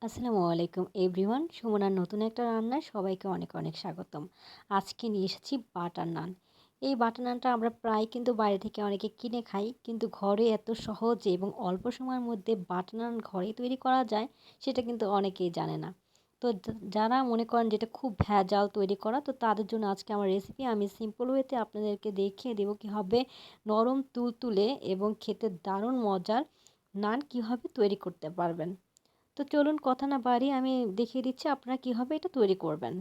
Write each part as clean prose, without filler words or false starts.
আসসালামু আলাইকুম এভরিওয়ান। সুমনার নতুন একটা রান্নায় সবাইকে অনেক অনেক স্বাগতম। আজকে নিয়ে এসেছি বাটার নান। এই বাটার নানটা আমরা প্রায় কিন্তু বাইরে থেকে অনেকে কিনে খাই, কিন্তু ঘরে এত সহজে এবং অল্প সময়ের মধ্যে বাটার নান ঘরেই তৈরি করা যায় সেটা কিন্তু অনেকেই জানে না। তো যারা মনে করেন যেটা খুব ভেজাল তৈরি করা, তো তাদের জন্য আজকে আমার রেসিপি আমি সিম্পল ওয়েতে আপনাদেরকে দেখিয়ে দেবো কীভাবে নরম তুলতুলে এবং খেতে দারুণ মজার নান কীভাবে তৈরি করতে পারবেন। তো চলুন কথা না বাড়িয়ে আমি দেখিয়ে দিচ্ছি আপনারা কীভাবে এটা তৈরি করবেন।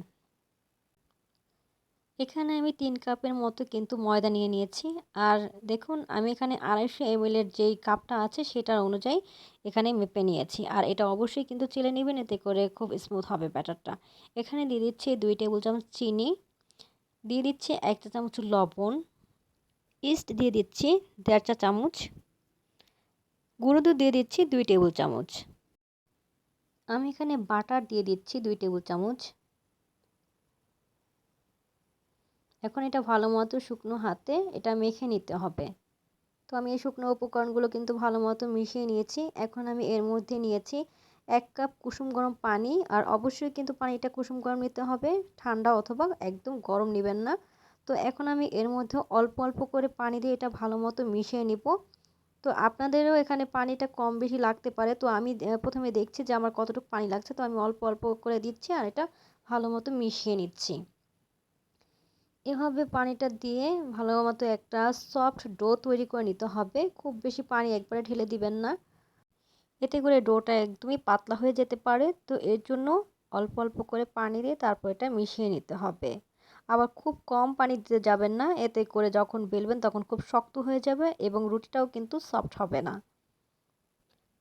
এখানে আমি 3 কাপের মতো কিন্তু ময়দা নিয়ে নিয়েছি। আর দেখুন আমি এখানে 250 ml এর যেই কাপটা আছে সেটার অনুযায়ী এখানে মেপে নিয়েছি। আর এটা অবশ্যই কিন্তু চেলে নেবেন, এতে করে খুব স্মুথ হবে ব্যাটারটা। এখানে দিয়ে দিচ্ছি 2 টেবিল চামচ চিনি, দিয়ে দিচ্ছি 1 চা চামচ লবণ, ইস্ট দিয়ে দিচ্ছি 1.5 চা চামচ, গুঁড়ো দুধ দিয়ে দিচ্ছি 2 টেবিল চামচ। আমি এখানে বাটার দিয়ে দিচ্ছি 2 টেবিল চামচ। এখন এটা ভালো মতো শুকনো হাতে এটা মেখে নিতে হবে। তো আমি এই শুকনো উপকরণগুলো কিন্তু ভালো মতো মিশিয়ে নিয়েছি। এখন আমি এর মধ্যে নিয়েছি 1 কাপ কুসুম গরম পানি। আর অবশ্যই কিন্তু পানিটা কুসুম গরম নিতে হবে, ঠান্ডা অথবা একদম গরম নেবেন না। তো এখন আমি এর মধ্যে অল্প অল্প করে পানি দিয়ে এটা ভালো মতো মিশিয়ে নিব। তো আপনাদেরও এখানে পানিটা কম বেশি লাগতে পারে। তো আমি প্রথমে দেখছি যে আমার কতটুকু পানি লাগছে, তো আমি অল্প অল্প করে দিচ্ছি আর এটা ভালো মতো মিশিয়ে নিচ্ছি। এভাবে পানিটা দিয়ে ভালো মতো একটা সফট ডো তৈরি করে নিতে হবে। খুব বেশি পানি একবারে ঢেলে দিবেন না, এতে করে ডোটা একদমই পাতলা হয়ে যেতে পারে। তো এর জন্য অল্প অল্প করে পানি দিয়ে তারপর এটা মিশিয়ে নিতে হবে। আবার খুব কম পানি দিতে যাবেন না, এতে করে যখন বেলবেন তখন খুব শক্ত হয়ে যাবে এবং রুটিটাও কিন্তু সফট হবে না।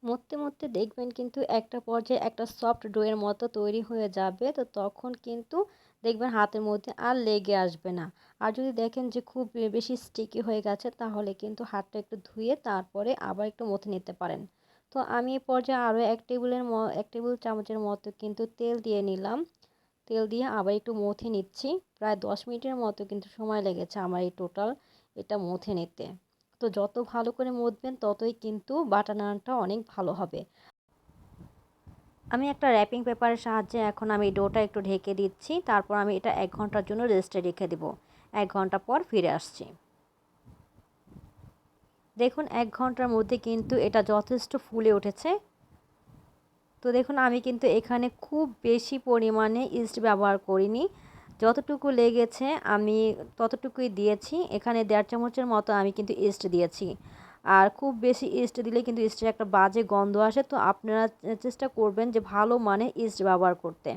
মধ্যে মধ্যে দেখবেন কিন্তু একটা পর্যায়ে একটা সফট ডোয়ের মতো তৈরি হয়ে যাবে। তো তখন কিন্তু দেখবেন হাতের মধ্যে আর লেগে আসবে না। আর যদি দেখেন যে খুব বেশি স্টিকি হয়ে গেছে, তাহলে কিন্তু হাতটা একটু ধুয়ে তারপরে আবার একটু মথে নিতে পারেন। তো আমি এই পর্যায়ে আরও 1 টেবিল চামচের মতো কিন্তু তেল দিয়ে নিলাম। তেল দিয়ে আবার একটু মথে নিচ্ছি। প্রায় 10 মিনিটের মতো কিন্তু সময় লেগেছে আমার এই টোটাল এটা মথে নিতে। তো যত ভালো করে মথবেন ততই কিন্তু বাটার নানটা অনেক ভালো হবে। আমি একটা র্যাপিং পেপারের সাহায্যে এখন আমি ডোটা একটু ঢেকে দিচ্ছি। তারপর আমি এটা 1 ঘন্টার জন্য রেস্টে রেখে দেব। 1 ঘন্টা পর ফিরে আসছি। দেখুন 1 ঘন্টার মধ্যে কিন্তু এটা যথেষ্ট ফুলে উঠেছে। তো দেখুন আমি কিন্তু এখানে খুব বেশি পরিমাণে ইস্ট ব্যবহার করিনি, যতটুকু লেগেছে আমি ততটুকুই দিয়েছি। এখানে 1.5 চামচের মতো আমি কিন্তু ইস্ট দিয়েছি। আর খুব বেশি ইস্ট দিলে কিন্তু ইস্টের একটা বাজে গন্ধ আসে। তো আপনারা চেষ্টা করবেন যে ভালো মানের ইস্ট ব্যবহার করতে।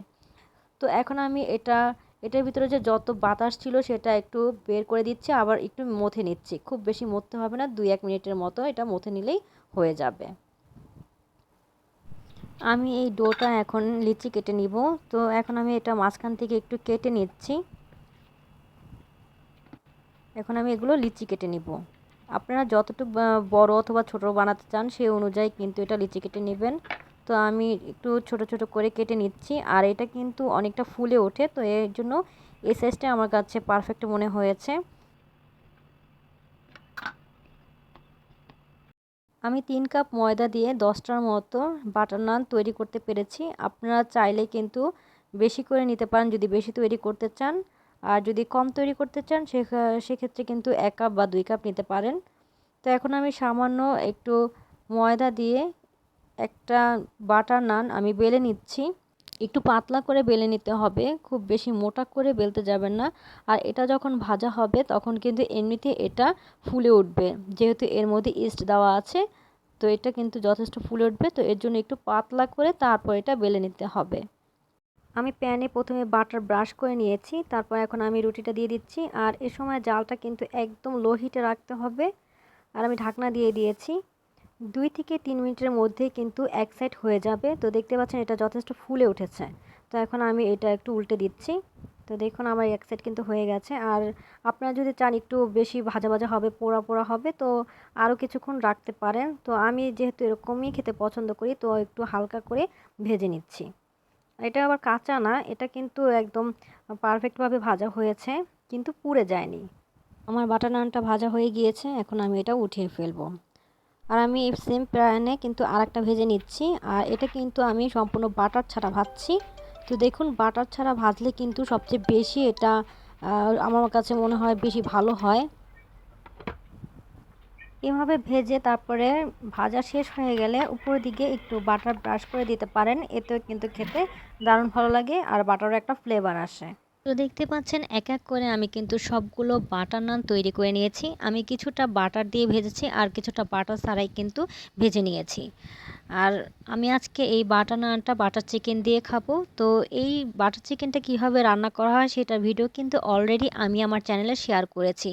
তো এখন আমি এটার ভিতরে যে যত বাতাস ছিল সেটা একটু বের করে দিচ্ছি, আবার একটু মথে নিচ্ছি। খুব বেশি মথতে হবে না, 2-1 মিনিটের মতো এটা মথে নিলেই হয়ে যাবে। আমি এই ডোটা এখন লিচি কেটে নিব। তো এখন আমি এটা মাঝখান থেকে একটু কেটে নিচ্ছি। এখন আমি এগুলো লিচি কেটে নিব। আপনারা যতটুকু বড় অথবা ছোট বানাতে চান সেই অনুযায়ী কিন্তু এটা লিচি কেটে নেবেন। তো আমি একটু ছোট ছোট করে কেটে নিচ্ছি। আর এটা কিন্তু অনেকটা ফুলে ওঠে, তো এর জন্য এই সাইজটা আমার কাছে পারফেক্ট মনে হয়েছে। আমি 3 কাপ ময়দা দিয়ে 10টার মতো বাটার নান তৈরি করতে পেরেছি। আপনারা চাইলে কিন্তু বেশি করে নিতে পারেন যদি বেশি তৈরি করতে চান। আর যদি কম তৈরি করতে চান সেক্ষেত্রে কিন্তু 1 কাপ বা 2 কাপ নিতে পারেন। তো এখন আমি সামান্য একটু ময়দা দিয়ে একটা বাটার নান আমি বেলে নিচ্ছি। একটু পাতলা করে বেলে নিতে হবে, খুব বেশি মোটা করে বেলতে যাবেন না। আর এটা যখন ভাজা হবে তখন কিন্তু এমনিতে এটা ফুলে উঠবে, যেহেতু এর মধ্যে ইস্ট দেওয়া আছে। তো এটা কিন্তু যথেষ্ট ফুলে উঠবে, তো এর জন্য একটু পাতলা করে তারপর এটা বেলে নিতে হবে। আমি প্যানে প্রথমে বাটার ব্রাশ করে নিয়েছি, তারপর এখন আমি রুটিটা দিয়ে দিচ্ছি। আর এ সময় জালটা কিন্তু একদম লো হিটে রাখতে হবে। আর আমি ঢাকনা দিয়ে দিয়েছি। 2 থেকে 3 মিনিটের মধ্যে কিন্তু এক সাইড হয়ে যাবে। তো দেখতে পাচ্ছেন এটা যথেষ্ট ফুলে উঠেছে। তো এখন আমি এটা একটু উল্টে দিচ্ছি। তো দেখুন আমার এক সাইড কিন্তু হয়ে গেছে। আর আপনারা যদি চান একটু বেশি ভাজা ভাজা হবে, পোড়া পোড়া হবে, তো আরও কিছুক্ষণ রাখতে পারেন। তো আমি যেহেতু এরকমই খেতে পছন্দ করি, তো একটু হালকা করে ভেজে নিচ্ছি। এটা আবার কাঁচা না, এটা কিন্তু একদম পারফেক্টভাবে ভাজা হয়েছে, কিন্তু পুড়ে যায়নি। আমার বাটার নানটা ভাজা হয়ে গিয়েছে, এখন আমি এটা উঠিয়ে ফেলবো। আর আমি এই সেম প্যানে কিন্তু আরেকটা ভেজে নিচ্ছি। আর এটা কিন্তু আমি সম্পূর্ণ বাটার ছাড়া ভাজছি। তো দেখুন বাটার ছাড়া ভাজলে কিন্তু সবচেয়ে বেশি এটা আমার কাছে মনে হয় বেশি ভালো হয়। এভাবে ভেজে তারপরে ভাজা শেষ হয়ে গেলে উপরের দিকে একটু বাটার ব্রাশ করে দিতে পারেন, এতেও কিন্তু খেতে দারুণ ভালো লাগে আর বাটারও একটা ফ্লেভার আসে। তো দেখতে পাচ্ছেন এক এক করে আমি কিন্তু সবগুলো বাটার নান তৈরি করে নিয়েছি। আমি কিছুটা বাটার দিয়ে ভেজেছি আর কিছুটা বাটার ছাড়াই কিন্তু ভেজে নিয়েছি। আর আমি আজকে এই বাটার নানটা বাটার চিকেন দিয়ে খাবো। তো এই বাটার চিকেনটা কিভাবে রান্না করা হয় সেটার ভিডিও কিন্তু অলরেডি আমি আমার চ্যানেলে শেয়ার করেছি।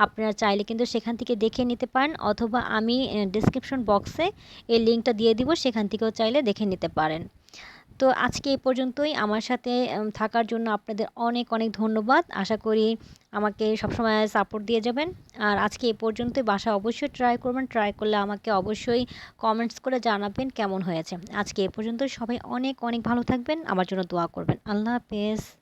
আপনারা চাইলে কিন্তু সেখান থেকে দেখে নিতে পারেন, অথবা আমি ডেসক্রিপশন বক্সে এই লিঙ্কটা দিয়ে দিব, সেখান থেকেও চাইলে দেখে নিতে পারেন। তো আজকে এই পর্যন্তই। আমার সাথে থাকার জন্য আপনাদের অনেক অনেক ধন্যবাদ। আশা করি আমাকে সবসময় সাপোর্ট দিয়ে যাবেন। আর আজকে এই পর্যন্তই। বাসায় অবশ্যই ট্রাই করবেন। ট্রাই করলে আমাকে অবশ্যই কমেন্টস করে জানাবেন কেমন হয়েছে। আজকে এ পর্যন্তই। সবাই অনেক অনেক ভালো থাকবেন। আমার জন্য দোয়া করবেন। আল্লাহ হাফেজ।